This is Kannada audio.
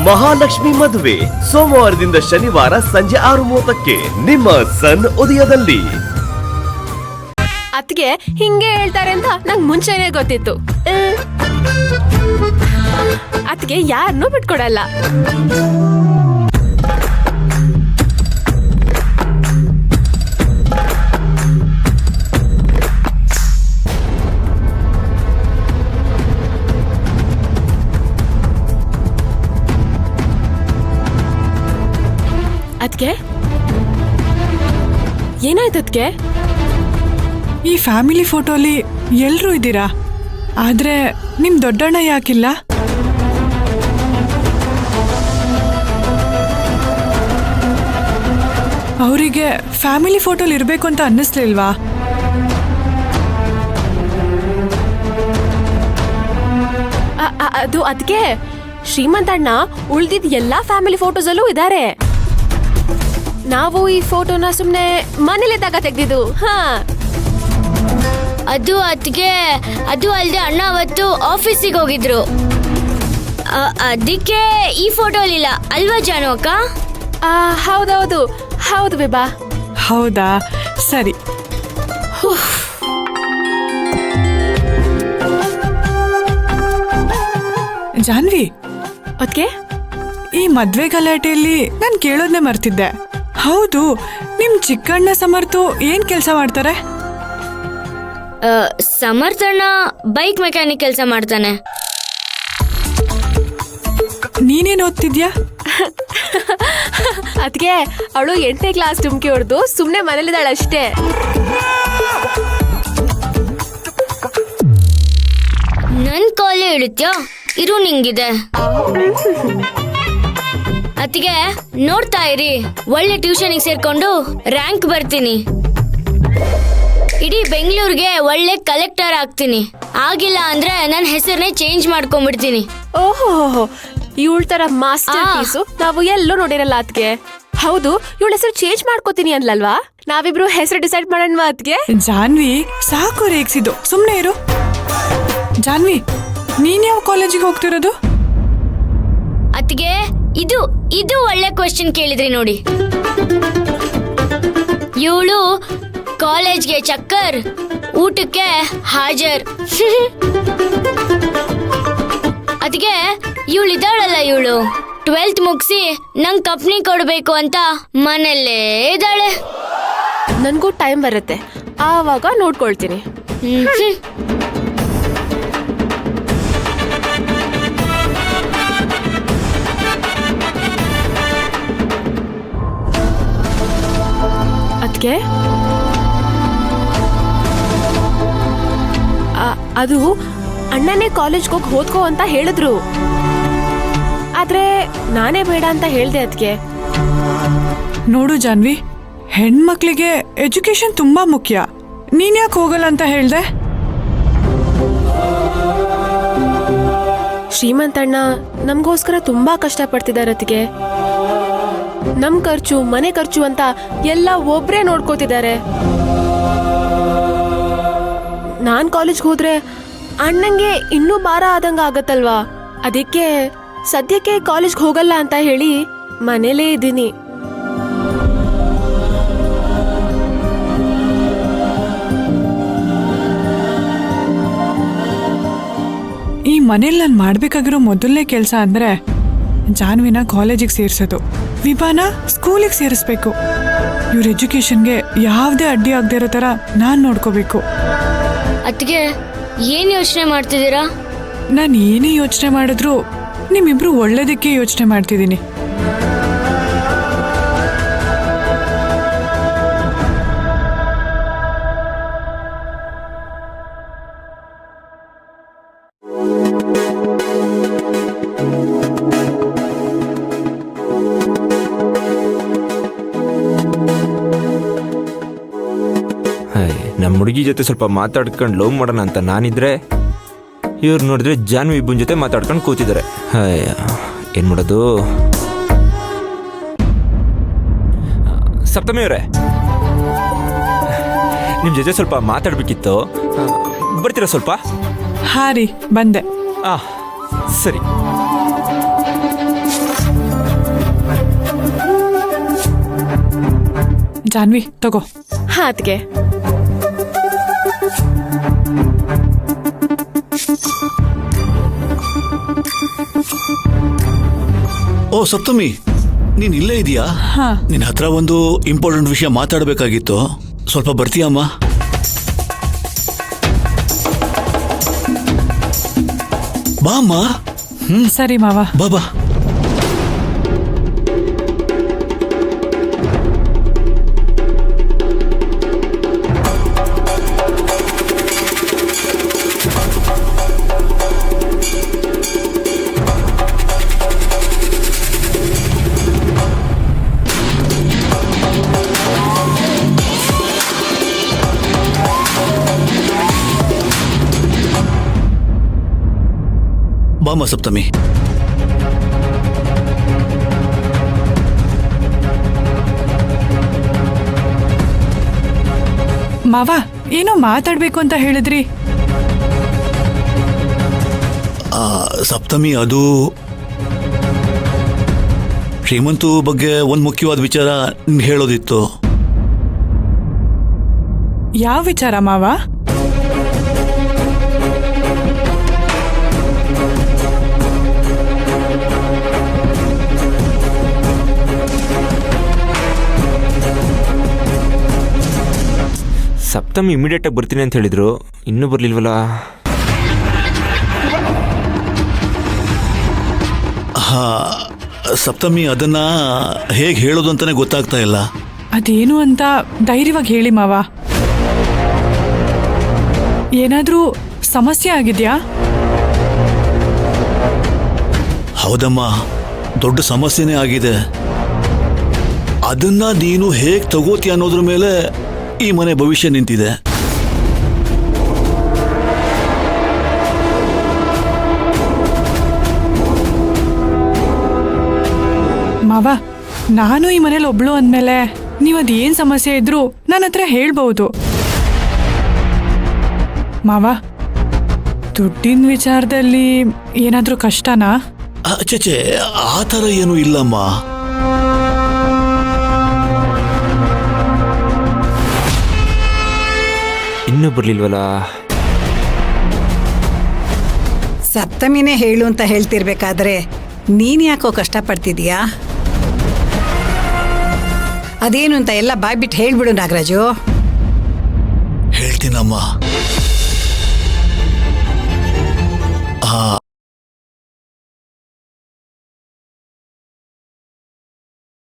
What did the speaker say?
ಮಹಾಲಕ್ಷ್ಮಿ ಮದುವೆ ಸೋಮವಾರದಿಂದ ಶನಿವಾರ ಸಂಜೆ 6:30ಕ್ಕೆ ನಿಮ್ಮ ಸನ್ ಉದಯದಲ್ಲಿ. ಅತ್ಗೆ ಹಿಂಗೆ ಹೇಳ್ತಾರೆ ಅಂತ ನಂಗೆ ಮುಂಚೆನೆ ಗೊತ್ತಿತ್ತು. ಅತ್ಗೆ ಯಾರನ್ನೂ ಬಿಟ್ಕೊಡಲ್ಲ. ಅದ್ಕೆ ಏನಾಯ್ತು ಅದ್ಕೆ? ಈ ಫ್ಯಾಮಿಲಿ ಫೋಟೋಲಿ ಎಲ್ರೂ ಇದ್ದೀರಾ, ಆದ್ರೆ ನಿಮ್ ದೊಡ್ಡಣ್ಣ ಯಾಕಿಲ್ಲ? ಅವರಿಗೆ ಫ್ಯಾಮಿಲಿ ಫೋಟೋಲಿ ಇರ್ಬೇಕು ಅಂತ ಅನ್ನಿಸ್ಲಿಲ್ವಾ? ಅದು ಅದ್ಕೆ ಶ್ರೀಮಂತಣ್ಣ ಉಳ್ದಿದ್ ಎಲ್ಲಾ ಫ್ಯಾಮಿಲಿ ಫೋಟೋಸಲ್ಲೂ ಇದ್ದಾರೆ. ನಾವು ಈ ಫೋಟೋನ ಸುಮ್ನೆ ಮನೇಲಿದ್ದಾಗ ತೆಗ್ದಿದ್ದು. ಅದು ಅದ್ಕೆ ಅದು ಅಲ್ದೆ ಅಣ್ಣ ಅವತ್ತು ಆಫೀಸಿಗೆ ಹೋಗಿದ್ರು, ಅದಕ್ಕೆ ಈ ಫೋಟೋ ಇಲ್ಲ ಅಲ್ವಾ ಜಾನು ಅಕ್ಕ? ಹೌದೌದು ಹೌದು ಬಿಬಾ. ಹೌದಾ, ಸರಿ. ಜಾನ್ವಿ, ಅದ್ಕೆ ಈ ಮದ್ವೆ ಗಲಾಟೆಯಲ್ಲಿ ನಾನ್ ಕೇಳೋದ್ನೇ ಮರ್ತಿದ್ದೆ. ಹೌದು, ನಿಮ್ ಚಿಕ್ಕಣ್ಣ ಸಮರ್ಥು ಏನ್ ಕೆಲಸ ಮಾಡ್ತಾರೆ? ಸಮರ್ಥಣ್ಣ ಬೈಕ್ ಮೆಕ್ಯಾನಿಕ್ ಕೆಲಸ ಮಾಡ್ತಾನೆ. ನೀನೇನ್ ಓದ್ತಿದ್ಯಾ? ಅದ್ಕೆ ಅವಳು 8ನೇ ಕ್ಲಾಸ್ ಟುಮ್ಕಿ ಹೊಡೆದು ಸುಮ್ನೆ ಮನೇಲಿದ್ದಾಳೆ ಅಷ್ಟೇ. ನನ್ ಕಾಲೇ ಇಡುತ್ತ್ಯಾ? ಇರು ನಿಂಗಿದೆ. ಅತ್ತಿಗೆ ನೋಡ್ತಾ ಇರಿ, ಒಳ್ಳೆ ಟ್ಯೂಷನ್ಗೆ ಸೇರ್ಕೊಂಡು ರ್ಯಾಂಕ್ ಬರ್ತೀನಿ. ಇಡೀ ಬೆಂಗಳೂರಿಗೆ ಒಳ್ಳೆ ಕಲೆಕ್ಟರ್ ಆಗ್ತೀನಿ. ಆಗಿಲ್ಲ ಅಂದ್ರೆ ನನ್ನ ಹೆಸರನ್ನೇ ಚೇಂಜ್ ಮಾಡ್ಕೊಂಡ್ಬಿಡ್ತೀನಿ. ಓಹೋ, ಇವಳ ತರ ಮಾಸ್ಟರ್ ಪೀಸು ನಾವು ಎಲ್ಲೂ ನೋಡಿರಲ್ಲ ಅದ್ಕೆ. ಹೌದು, ಇವಳ ಹೆಸರು ಚೇಂಜ್ ಮಾಡ್ಕೋತೀನಿ ಅನ್ಲಲ್ವಾ? ನಾವಿಬ್ರು ಹೆಸರು ಡಿಸೈಡ್ ಮಾಡೋಣ ಅದ್ಕೆ. ಜಾನ್ವಿ, ಸಾಕು ರೇಗ್ಸಿದ್ದು, ಸುಮ್ನೆ ಇರು. ಜಾನ್ವಿ, ನೀನ್ ಯಾವ ಕಾಲೇಜಿಗೆ ಹೋಗ್ತಿರೋದು? ಅತ್ತಿಗೆ ಇದು ಒಳ್ಳೆ ಕ್ವೆಶ್ಚನ್ ಕೇಳಿದ್ರಿ ನೋಡಿ. ಇವಳು ಕಾಲೇಜ್ಗೆ ಚಕ್ಕರ್, ಊಟಕ್ಕೆ ಹಾಜರ್. ಅದಿಗೆ ಇವಳಿದ್ದಾಳಲ್ಲ, ಇವಳು 12th ಮುಗಿಸಿ ನಂಗೆ ಕಂಪ್ನಿ ಕೊಡಬೇಕು ಅಂತ ಮನೆಯಲ್ಲೇ ಇದ್ದಾಳೆ. ನನ್ಗೂ ಟೈಮ್ ಬರುತ್ತೆ, ಆವಾಗ ನೋಡ್ಕೊಳ್ತೀನಿ. ಅದ್ಕೆ ಅದು ಅಣ್ಣನೇ ಕಾಲೇಜ್ಗೆ ಹೋಗಿ ಓದ್ಕೋ ಅಂತ ಹೇಳಿದ್ರು, ಆದ್ರೆ ನಾನೇ ಬೇಡ ಅಂತ ಹೇಳ್ದೆ ಅದ್ಕೆ. ನೋಡು ಜಾನ್ವಿ, ಹೆಣ್ಮಕ್ಳಿಗೆ ಎಜುಕೇಶನ್ ತುಂಬಾ ಮುಖ್ಯ. ನೀನ್ ಯಾಕೆ ಹೋಗಲ್ಲ ಅಂತ ಹೇಳ್ದೆ? ಶ್ರೀಮಂತಣ್ಣ ನಮ್ಗೋಸ್ಕರ ತುಂಬಾ ಕಷ್ಟ ಪಡ್ತಿದ್ದಾರೆ ಅದ್ಕೆ. ನಮ್ ಖರ್ಚು, ಮನೆ ಖರ್ಚು ಅಂತ ಎಲ್ಲ ಒಬ್ರೇ ನೋಡ್ಕೋತಿದ್ದಾರೆ. ನಾನ್ ಕಾಲೇಜ್ಗೆ ಹೋದ್ರೆ ಅಣ್ಣಂಗೆ ಇನ್ನೂ ಭಾರ ಆದಂಗ ಆಗತ್ತಲ್ವಾ? ಅದಕ್ಕೆ ಸದ್ಯಕ್ಕೆ ಕಾಲೇಜ್ಗೆ ಹೋಗಲ್ಲ ಅಂತ ಹೇಳಿ ಮನೇಲೇ ಇದ್ದೀನಿ. ಈ ಮನೇಲಿ ನಾನು ಮಾಡ್ಬೇಕಾಗಿರೋ ಮೊದಲನೇ ಕೆಲಸ ಅಂದ್ರೆ ಜಾನ್ವಿನ ಕಾಲೇಜಿಗೆ ಸೇರ್ಸೋದು, ವಿಭಾನ ಸ್ಕೂಲಿಗೆ ಸೇರಿಸ್ಬೇಕು. ಇವ್ರ ಎಜುಕೇಶನ್ಗೆ ಯಾವುದೇ ಅಡ್ಡಿ ಆಗದೆ ಇರೋ ತರ ನಾನ್ ನೋಡ್ಕೋಬೇಕು. ಅತ್ತಿಗೆ ಏನ್ ಯೋಚನೆ ಮಾಡ್ತಿದ್ದೀರಾ? ನಾನು ಏನೇ ಯೋಚನೆ ಮಾಡಿದ್ರು ನಿಮ್ಮಿಬ್ರು ಒಳ್ಳೇದಕ್ಕೆ ಯೋಚನೆ ಮಾಡ್ತಿದ್ದೀನಿ. ನಮ್ಮ ಹುಡುಗಿ ಜೊತೆ ಸ್ವಲ್ಪ ಮಾತಾಡ್ಕೊಂಡು ಲವ್ ಮಾಡೋಣ ಅಂತ ನಾನಿದ್ರೆ, ಇವ್ರು ನೋಡಿದ್ರೆ ಜಾನ್ವಿ ಇಬ್ಬನ ಜೊತೆ ಮಾತಾಡ್ಕೊಂಡು ಕೂತಿದ್ದಾರೆ. ಏನು ಮಾಡೋದು? ಸಪ್ತಮಿ ಅವರೇ, ನಿಮ್ಮ ಜೊತೆ ಸ್ವಲ್ಪ ಮಾತಾಡ್ಬೇಕಿತ್ತು, ಬರ್ತೀರಾ ಸ್ವಲ್ಪ? ಹಾಂ ರೀ, ಬಂದೆ. ಸರಿ. ಜಾನ್ವಿ ತಗೋ. ಹಾ ಅದ್ಕೆ. ಓ ಸಪ್ತಮಿ, ನೀನ್ ಇಲ್ಲೇ ಇದೆಯಾ? ಹಾ. ನಿನ್ನ ಹತ್ರ ಒಂದು ಇಂಪಾರ್ಟೆಂಟ್ ವಿಷಯ ಮಾತಾಡಬೇಕಾಗಿತ್ತು. ಸ್ವಲ್ಪ ಬರ್ತೀಯಮ್ಮ? ಬಾ ಅಮ್ಮ. ಸರಿ ಮಾವ. ಬಾ ಬಾ. ಬಾಮ ಸಪ್ತಮಿ. ಮಾವ ಏನೋ ಮಾತಾಡ್ಬೇಕು ಅಂತ ಹೇಳಿದ್ರಿ. ಸಪ್ತಮಿ, ಅದು ಶ್ರೀಮಂತು ಬಗ್ಗೆ ಒಂದು ಮುಖ್ಯವಾದ ವಿಚಾರ ನಿಮ್ಗೆ ಹೇಳೋದಿತ್ತು. ಯಾವ ವಿಚಾರ ಮಾವ? ಸಪ್ತಮಿ ಇಮಿಡಿಯೇಟ್ ಆಗಿ ಬರ್ತೀನಿ ಅಂತ ಹೇಳಿದ್ರು, ಇನ್ನೂ ಬರ್ಲಿಲ್ವಲ್ಲ. ಹಾ ಸಪ್ತಮಿ, ಅದನ್ನ ಹೇಗೆ ಹೇಳೋದು ಅಂತಾನೆ ಗೊತ್ತಾಗ್ತಾ ಇಲ್ಲ. ಅದೇನು ಅಂತ ಧೈರ್ಯವಾಗಿ ಹೇಳಿ ಮಾವ. ಏನಾದ್ರೂ ಸಮಸ್ಯೆ ಆಗಿದ್ಯಾ? ಹೌದಮ್ಮ, ದೊಡ್ಡ ಸಮಸ್ಯೆನೇ ಆಗಿದೆ. ಅದನ್ನ ನೀನು ಹೇಗೆ ತಗೋತೀಯ ಅನ್ನೋದ್ರ ಮೇಲೆ ಈ ಮನೆ ಭವಿಷ್ಯ ನಿಂತಿದೆ. ಮಾವ, ನಾನು ಈ ಮನೇಲಿ ಒಬ್ಳು ಅಂದ್ಮೇಲೆ ನೀವದ್ ಏನ್ ಸಮಸ್ಯೆ ಇದ್ರು ನನ್ನ ಹತ್ರ ಹೇಳ್ಬಹುದು. ಮಾವ, ದುಡ್ಡಿನ ವಿಚಾರದಲ್ಲಿ ಏನಾದ್ರೂ ಕಷ್ಟನಾ? ಚೇಚೆ, ಆ ಥರ ಏನೂ ಇಲ್ಲಮ್ಮ. ಇನ್ನೂ ಬರ್ಲಿಲ್ವಲ್ಲ. ಸಪ್ತಮಿನೇ ಹೇಳು ಅಂತ ಹೇಳ್ತಿರ್ಬೇಕಾದ್ರೆ ನೀನ್ ಯಾಕೋ ಕಷ್ಟಪಡ್ತಿದೀಯಾ? ಅದೇನು ಅಂತ ಎಲ್ಲ ಬಾಯ್ಬಿಟ್ಟು ಹೇಳ್ಬಿಡು ನಾಗರಾಜು. ಹೇಳ್ತೀನಮ್ಮ.